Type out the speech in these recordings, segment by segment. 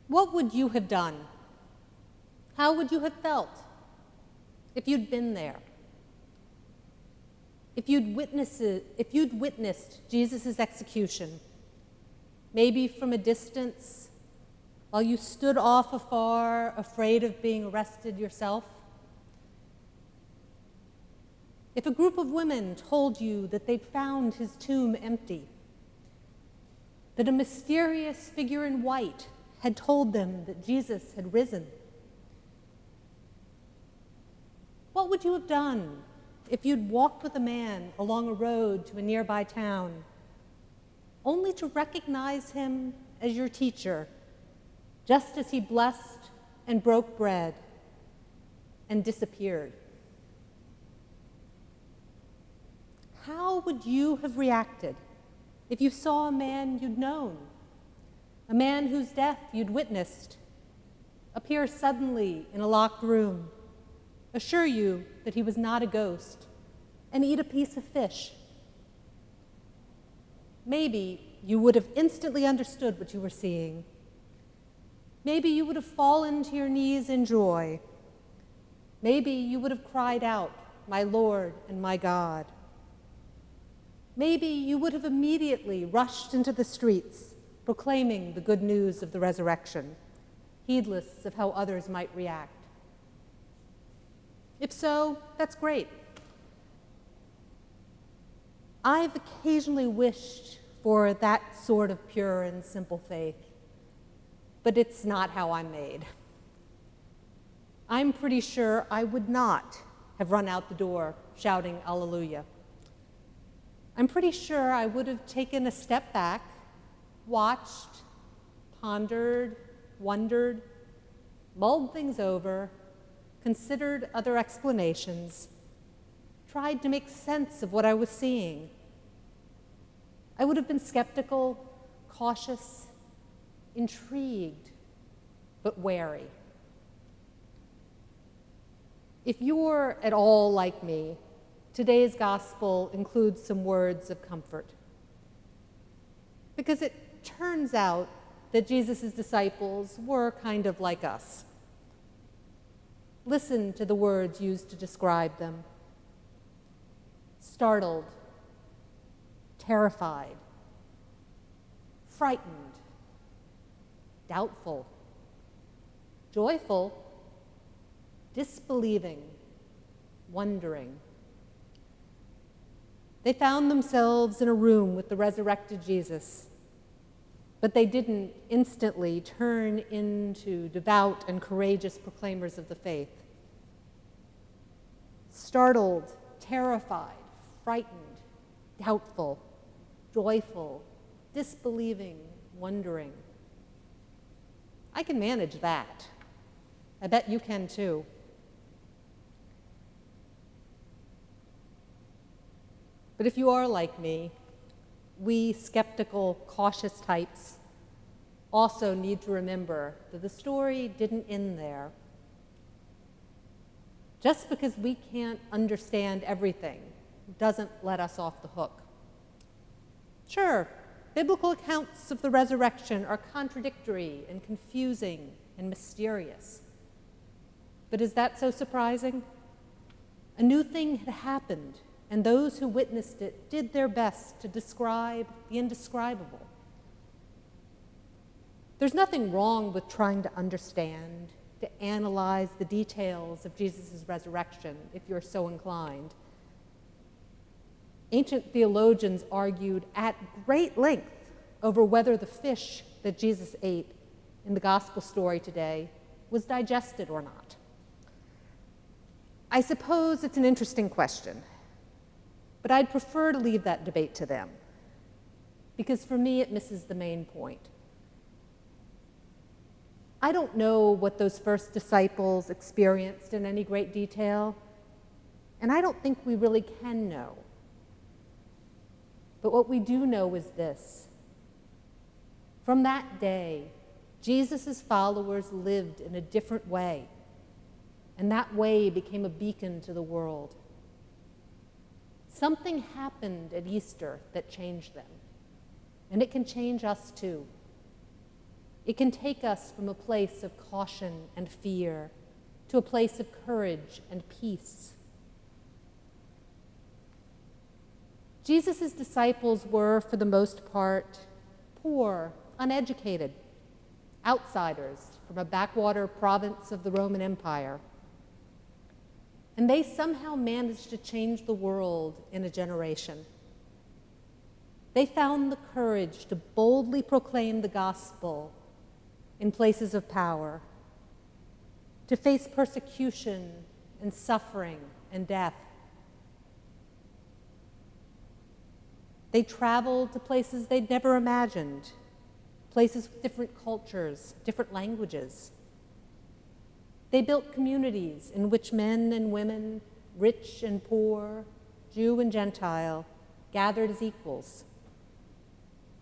What would you have done? How would you have felt if you'd been there? If you'd witnessed Jesus' execution, maybe from a distance, while you stood off afar, afraid of being arrested yourself? If a group of women told you that they'd found his tomb empty, that a mysterious figure in white had told them that Jesus had risen, what would you have done if you'd walked with a man along a road to a nearby town, only to recognize him as your teacher, just as he blessed and broke bread and disappeared? How would you have reacted if you saw a man you'd known, a man whose death you'd witnessed, appear suddenly in a locked room, assure you that he was not a ghost, and eat a piece of fish? Maybe you would have instantly understood what you were seeing. Maybe you would have fallen to your knees in joy. Maybe you would have cried out, "My Lord and my God." Maybe you would have immediately rushed into the streets, proclaiming the good news of the resurrection, heedless of how others might react. If so, that's great. I've occasionally wished for that sort of pure and simple faith, but it's not how I'm made. I'm pretty sure I would not have run out the door shouting Alleluia. I'm pretty sure I would have taken a step back, watched, pondered, wondered, mulled things over, considered other explanations, tried to make sense of what I was seeing. I would have been skeptical, cautious, intrigued, but wary. If you're at all like me, today's gospel includes some words of comfort, because it turns out that Jesus' disciples were kind of like us. Listen to the words used to describe them: startled, terrified, frightened, doubtful, joyful, disbelieving, wondering. They found themselves in a room with the resurrected Jesus, but they didn't instantly turn into devout and courageous proclaimers of the faith. Startled, terrified, frightened, doubtful, joyful, disbelieving, wondering. I can manage that. I bet you can too. But if you are like me, we skeptical, cautious types also need to remember that the story didn't end there. Just because we can't understand everything doesn't let us off the hook. Sure, biblical accounts of the resurrection are contradictory and confusing and mysterious. But is that so surprising? A new thing had happened, and those who witnessed it did their best to describe the indescribable. There's nothing wrong with trying to understand, to analyze the details of Jesus' resurrection, if you're so inclined. Ancient theologians argued at great length over whether the fish that Jesus ate in the gospel story today was digested or not. I suppose it's an interesting question, but I'd prefer to leave that debate to them, because for me it misses the main point. I don't know what those first disciples experienced in any great detail, and I don't think we really can know. But what we do know is this: from that day, Jesus' followers lived in a different way, and that way became a beacon to the world. Something happened at Easter that changed them, and it can change us too. It can take us from a place of caution and fear to a place of courage and peace. Jesus' disciples were, for the most part, poor, uneducated, outsiders from a backwater province of the Roman Empire. And they somehow managed to change the world in a generation. They found the courage to boldly proclaim the gospel in places of power, to face persecution and suffering and death. They traveled to places they'd never imagined, places with different cultures, different languages. They built communities in which men and women, rich and poor, Jew and Gentile, gathered as equals.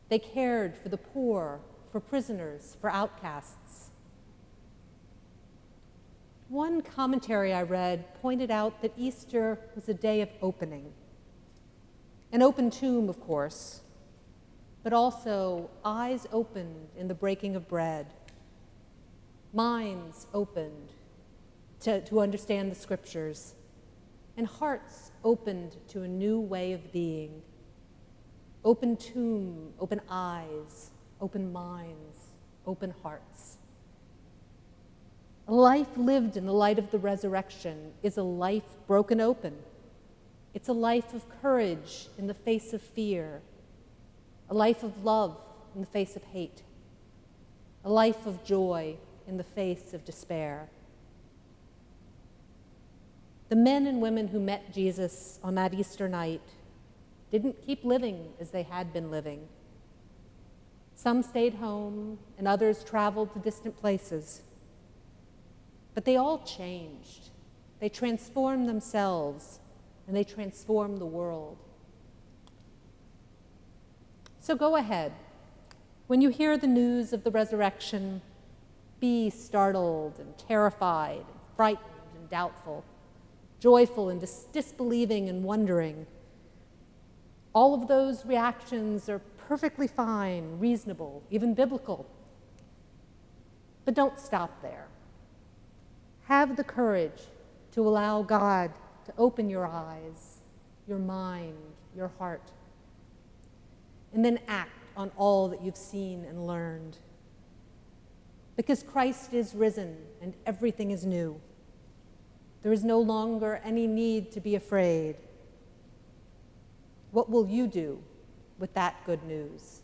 They cared for the poor, for prisoners, for outcasts. One commentary I read pointed out that Easter was a day of opening. An open tomb, of course, but also eyes opened in the breaking of bread, minds opened to understand the scriptures, and hearts opened to a new way of being. Open tomb, open eyes, open minds, open hearts. A life lived in the light of the resurrection is a life broken open. It's a life of courage in the face of fear, a life of love in the face of hate, a life of joy in the face of despair. The men and women who met Jesus on that Easter night didn't keep living as they had been living. Some stayed home and others traveled to distant places. But they all changed. They transformed themselves and they transformed the world. So go ahead. When you hear the news of the resurrection, be startled and terrified, and frightened and doubtful, joyful and disbelieving and wondering. All of those reactions are perfectly fine, reasonable, even biblical. But don't stop there. Have the courage to allow God to open your eyes, your mind, your heart, and then act on all that you've seen and learned. Because Christ is risen and everything is new. There is no longer any need to be afraid. What will you do with that good news?